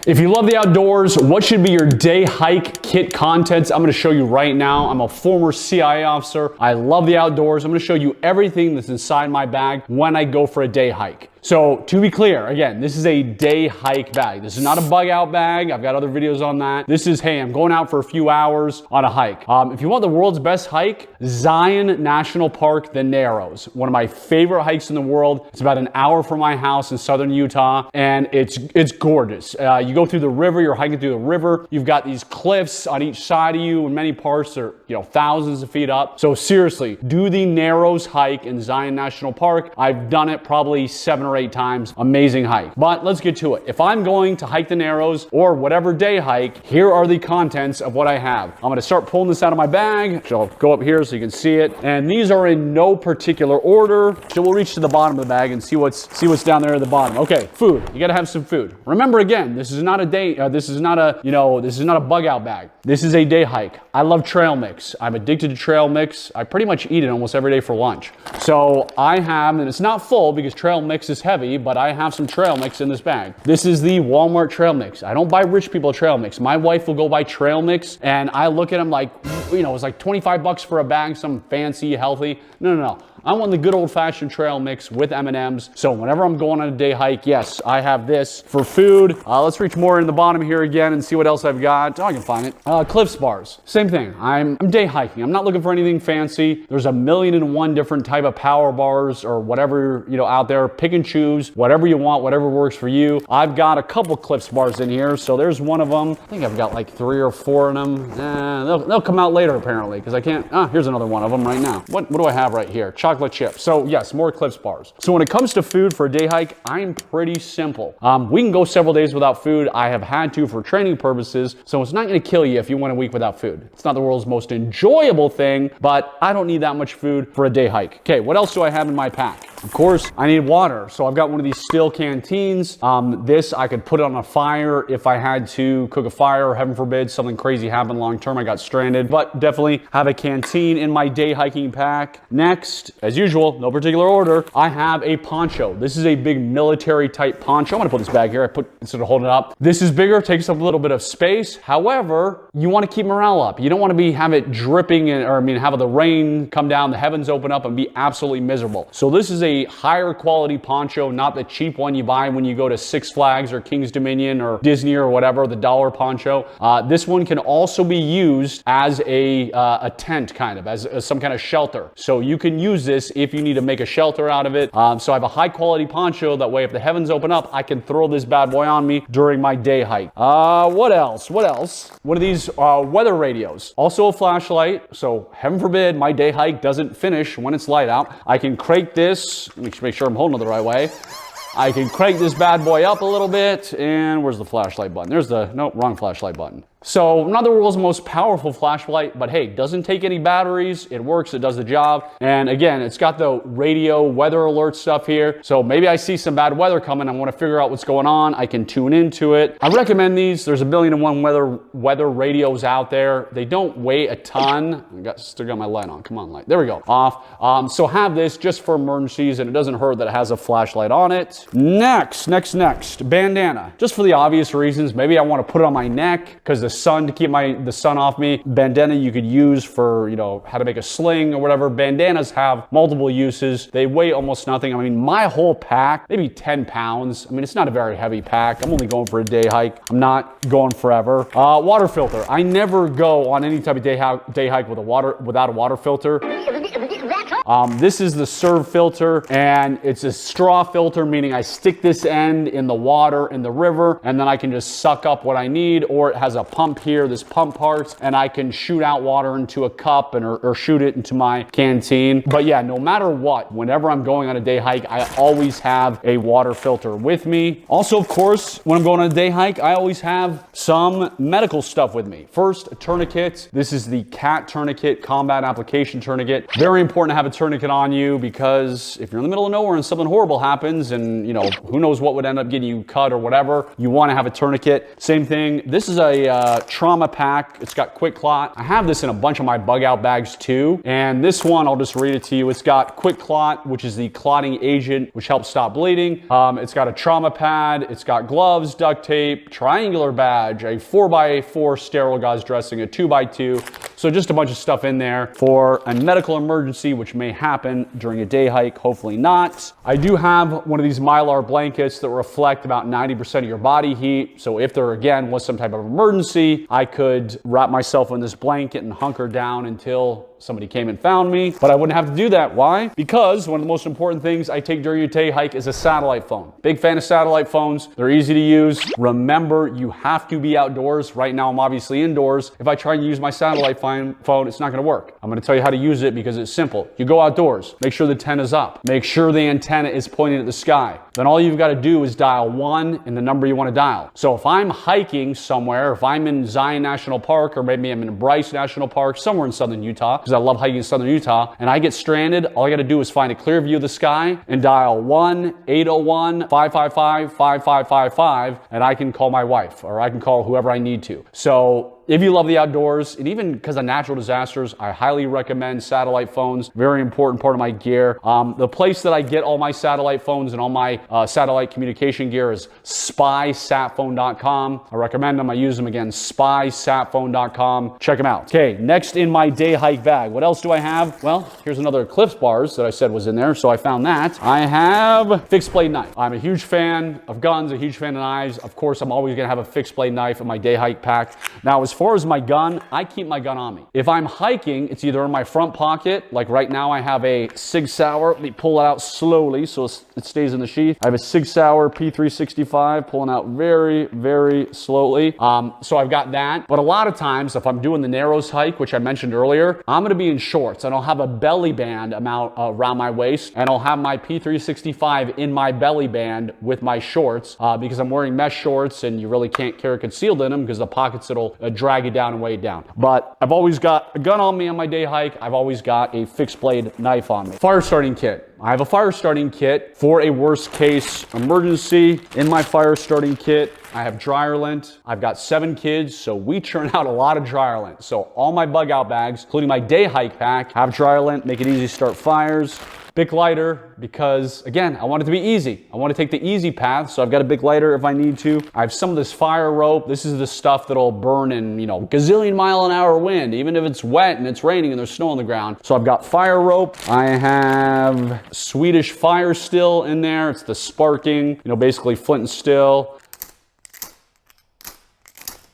If you love the outdoors, what should be your day hike kit contents? I'm gonna show you right now. I'm a former CIA officer. I love the outdoors. I'm gonna show you everything that's inside my bag when I go for a day hike. So to be clear, again, this is a day hike bag. This is not a bug out bag. I've got other videos on that. This is, hey, I'm going out for a few hours on a hike. If you want the world's best hike, Zion National Park, the Narrows. One of my favorite hikes in the world. It's about an hour from my house in southern Utah, and it's gorgeous. You go through the river, you're hiking through the river. You've got these cliffs on each side of you. In many parts, they're thousands of feet up. So seriously, do the Narrows hike in Zion National Park. I've done it probably 7 or 8 times. Amazing hike. But let's get to it. If I'm going to hike the Narrows or whatever day hike, here are the contents of what I have. I'm gonna start pulling this out of my bag. So I'll go up here so you can see it. And these are in no particular order. So we'll reach to the bottom of the bag and see what's down there at the bottom. Okay, food. You gotta have some food. Remember again, this is not a day, this is not a bug out bag. This is a day hike. I love trail mix. I'm addicted to trail mix. I pretty much eat it almost every day for lunch. So I have, and it's not full because trail mix is heavy, but I have some trail mix in this bag. This is the Walmart trail mix. I don't buy rich people trail mix. My wife will go buy trail mix and I look at them like, it's like 25 bucks for a bag, some fancy, healthy. No. I want the good old-fashioned trail mix with M&Ms. So whenever I'm going on a day hike, yes, I have this. For food, let's reach more in the bottom here again and see what else I've got. Oh, I can find it. Cliffs bars. Same thing. I'm day hiking. I'm not looking for anything fancy. There's 1,000,001 different type of power bars or whatever, out there. Pick and choose whatever you want, whatever works for you. I've got a couple Cliffs bars in here. So there's one of them. I think I've got like 3 or 4 of them. They'll come out later apparently because I can't. Here's another one of them right now. What do I have right here? Chocolate chips. So yes, more Cliffs bars. So when it comes to food for a day hike, I'm pretty simple. We can go several days without food. I have had to for training purposes. So it's not going to kill you if you went a week without food. It's not the world's most enjoyable thing, but I don't need that much food for a day hike. Okay, what else do I have in my pack? Of course, I need water. So I've got one of these steel canteens. This, I could put it on a fire if I had to cook a fire, or heaven forbid, something crazy happened long term, I got stranded. But definitely have a canteen in my day hiking pack. Next, as usual, no particular order, I have a poncho. This is a big military type poncho. I'm gonna put this bag here. Instead of holding it up. This is bigger, takes up a little bit of space. However, you wanna keep morale up. You don't wanna have it dripping, have the rain come down, the heavens open up and be absolutely miserable. So this is a higher quality poncho, not the cheap one you buy when you go to Six Flags or King's Dominion or Disney or whatever, the dollar poncho. This one can also be used as a tent, kind of, as some kind of shelter. So you can use this if you need to make a shelter out of it. So I have a high quality poncho. That way, if the heavens open up, I can throw this bad boy on me during my day hike. What else? One of these weather radios. Also a flashlight. So heaven forbid my day hike doesn't finish when it's light out. I can crank this. Let me make sure I'm holding it the right way. I can crank this bad boy up a little bit. And where's the flashlight button? Wrong flashlight button. So not the world's most powerful flashlight, but hey, doesn't take any batteries. It works, it does the job. And again, it's got the radio weather alert stuff here. So maybe I see some bad weather coming. I want to figure out what's going on. I can tune into it. I recommend these. There's 1,000,001 weather radios out there. They don't weigh a ton. Still got my light on. Come on, light. There we go. Off. So have this just for emergencies, and it doesn't hurt that it has a flashlight on it. Next. Bandana. Just for the obvious reasons. Maybe I want to put it on my neck because the sun, to keep the sun off me. Bandana you could use for, how to make a sling or whatever. Bandanas have multiple uses. They weigh almost nothing. My whole pack, maybe 10 pounds. It's not a very heavy pack. I'm only going for a day hike. I'm not going forever. Water filter. I never go on any type of day hike without a water filter. This is the Serve filter, and it's a straw filter, meaning I stick this end in the water in the river, and then I can just suck up what I need, or it has a pump here, this pump part, and I can shoot out water into a cup or shoot it into my canteen. But yeah, no matter what, whenever I'm going on a day hike, I always have a water filter with me. Also, of course, when I'm going on a day hike, I always have some medical stuff with me. First, a tourniquet. This is the CAT tourniquet, combat application tourniquet. Very important to have a tourniquet on you because if you're in the middle of nowhere and something horrible happens and, you know, who knows what would end up getting you cut or whatever, you want to have a tourniquet. Same thing. This is a trauma pack. It's got quick clot. I have this in a bunch of my bug out bags too. And this one, I'll just read it to you. It's got quick clot, which is the clotting agent, which helps stop bleeding. It's got a trauma pad. It's got gloves, duct tape, triangular badge, a 4x4 sterile gauze dressing, a 2x2. So just a bunch of stuff in there for a medical emergency, which may happen during a day hike, hopefully not. I do have one of these Mylar blankets that reflect about 90% of your body heat. So if there again was some type of emergency, I could wrap myself in this blanket and hunker down until somebody came and found me, but I wouldn't have to do that. Why? Because one of the most important things I take during a day hike is a satellite phone. Big fan of satellite phones. They're easy to use. Remember, you have to be outdoors. Right now, I'm obviously indoors. If I try and use my satellite phone, it's not gonna work. I'm gonna tell you how to use it because it's simple. You go outdoors, make sure the antenna's up. Make sure the antenna is pointing at the sky. Then all you've gotta do is dial 1 and the number you wanna dial. So if I'm hiking somewhere, if I'm in Zion National Park, or maybe I'm in Bryce National Park, somewhere in southern Utah, because I love hiking in southern Utah, and I get stranded, all I gotta do is find a clear view of the sky and dial 1-801-555-5555, and I can call my wife, or I can call whoever I need to. So if you love the outdoors, and even because of natural disasters, I highly recommend satellite phones. Very important part of my gear. The place that I get all my satellite phones and all my satellite communication gear is spysatphone.com. I recommend them. I use them again, spysatphone.com. Check them out. Okay, next in my day hike bag. What else do I have? Well, here's another Eclipse bars that I said was in there, so I found that. I have fixed blade knife. I'm a huge fan of guns, a huge fan of knives. Of course, I'm always gonna have a fixed blade knife in my day hike pack. Now, as far as my gun, I keep my gun on me. If I'm hiking, it's either in my front pocket, like right now I have a Sig Sauer. Let me pull it out slowly so it stays in the sheath. I have a Sig Sauer P365 pulling out very, very slowly. So I've got that. But a lot of times, if I'm doing the Narrows hike, which I mentioned earlier, I'm gonna be in shorts and I'll have a belly band around my waist, and I'll have my P365 in my belly band with my shorts because I'm wearing mesh shorts and you really can't carry concealed in them because the pockets that'll drag it down and weigh it down. But I've always got a gun on me on my day hike. I've always got a fixed blade knife on me. Fire starting kit. I have a fire starting kit for a worst case emergency. In my fire starting kit, I have dryer lint. I've got 7 kids, so we churn out a lot of dryer lint. So all my bug out bags, including my day hike pack, have dryer lint, make it easy to start fires. Bic lighter, because again, I want it to be easy. I want to take the easy path, so I've got a Bic lighter if I need to. I have some of this fire rope. This is the stuff that'll burn in, you know, gazillion mile an hour wind, even if it's wet and it's raining and there's snow on the ground. So I've got fire rope. I have Swedish fire still in there. It's the sparking, you know, basically flint and steel.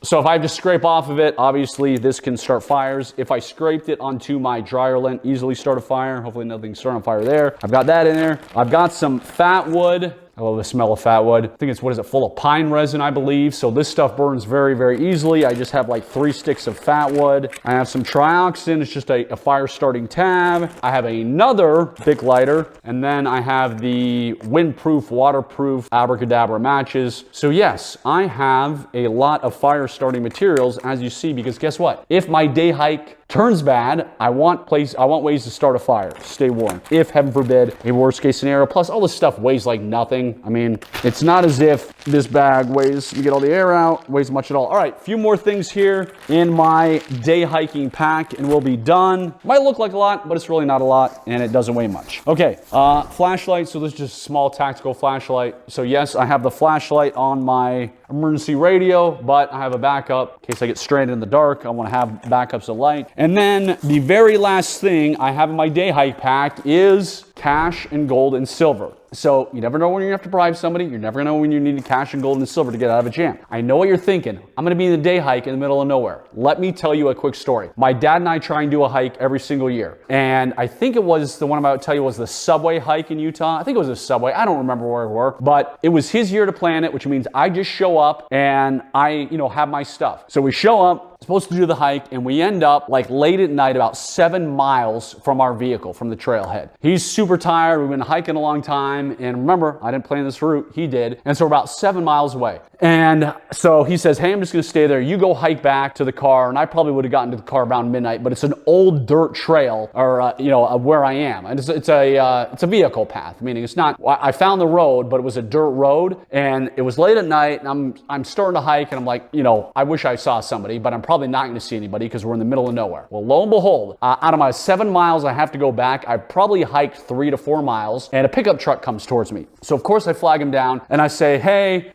So if I just scrape off of it, obviously this can start fires. If I scraped it onto my dryer lint, easily start a fire. Hopefully nothing start on fire there. I've got that in there. I've got some fat wood. I love the smell of fat wood. I think it's, what is it, full of pine resin, I believe. So this stuff burns very, very easily. I just have like 3 sticks of fat wood. I have some trioxin. It's just a fire starting tab. I have another Bic lighter. And then I have the windproof, waterproof abracadabra matches. So yes, I have a lot of fire starting materials, as you see, because guess what? If my day hike turns bad, I want ways to start a fire, stay warm. If, heaven forbid, a worst case scenario, plus all this stuff weighs like nothing. I mean, it's not as if this bag weighs, you get all the air out, weighs much at all. All right, a few more things here in my day hiking pack and we'll be done. Might look like a lot, but it's really not a lot and it doesn't weigh much. Okay, flashlight. So this is just a small tactical flashlight. So yes, I have the flashlight on my emergency radio, but I have a backup in case I get stranded in the dark. I want to have backups of light. And then the very last thing I have in my day hike pack is cash and gold and silver. So you never know when you have to bribe somebody. You never know when you need cash and gold and silver to get out of a jam. I know what you're thinking. I'm going to be in the day hike in the middle of nowhere. Let me tell you a quick story. My dad and I try and do a hike every single year. And I think it was the one I'm about to tell you was the Subway hike in Utah. I think it was a Subway. I don't remember where we were, but it was his year to plan it, which means I just show up and I, have my stuff. So we show up, supposed to do the hike, and we end up like late at night, about 7 miles from our vehicle, from the trailhead. He's super tired. We've been hiking a long time. And remember, I didn't plan this route. He did. And so we're about 7 miles away. And so he says, hey, I'm just gonna stay there. You go hike back to the car. And I probably would have gotten to the car around midnight, but it's an old dirt trail, or where I am. And it's a vehicle path, meaning it's not, I found the road, but it was a dirt road, and it was late at night, and I'm starting to hike, and I'm like, I wish I saw somebody, but I'm probably not gonna see anybody because we're in the middle of nowhere. Well, lo and behold, out of my 7 miles I have to go back, I probably hiked 3 to 4 miles, and a pickup truck comes towards me. So of course I flag him down, and I say, hey,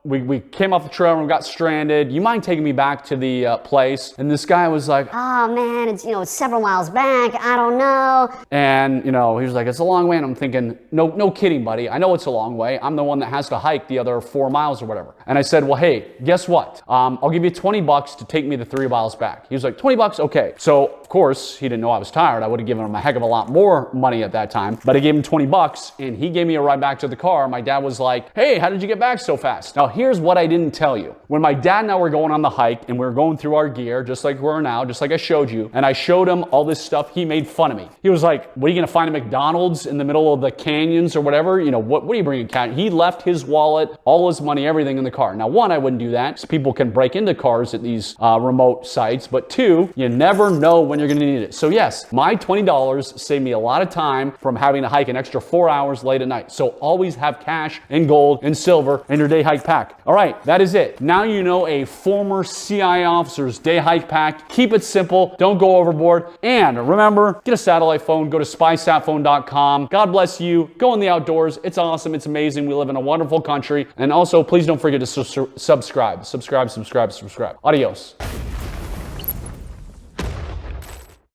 we came off the trail and we got stranded. You mind taking me back to the place? And this guy was like, oh man, it's several miles back. I don't know. And he was like, it's a long way. And I'm thinking, no kidding, buddy. I know it's a long way. I'm the one that has to hike the other 4 miles or whatever. And I said, well, hey, guess what? I'll give you $20 to take me the 3 miles back. He was like, $20? Okay. So of course he didn't know I was tired. I would have given him a heck of a lot more money at that time, but I gave him $20 and he gave me a ride back to the car. My dad was like, hey, how did you get back so fast? Now here's what I didn't tell you. When my dad and I were going on the hike and we were going through our gear, just like we're now, just like I showed you, and I showed him all this stuff, he made fun of me. He was like, what are you gonna find a McDonald's in the middle of the canyons or whatever? What are you bringing? He left his wallet, all his money, everything in the car. Now, one, I wouldn't do that, so people can break into cars at these remote sites, but two, you never know when you're gonna need it. So yes, my $20 saved me a lot of time from having to hike an extra 4 hours late at night. So always have cash and gold and silver in your day hike pack. All right, that is it. Now you know a former CIA officer's day hike pack. Keep it simple, don't go overboard, and remember, get a satellite phone, go to spysatphone.com. God bless you, go in the outdoors, it's awesome, it's amazing, we live in a wonderful country, and also please don't forget to subscribe. Adios.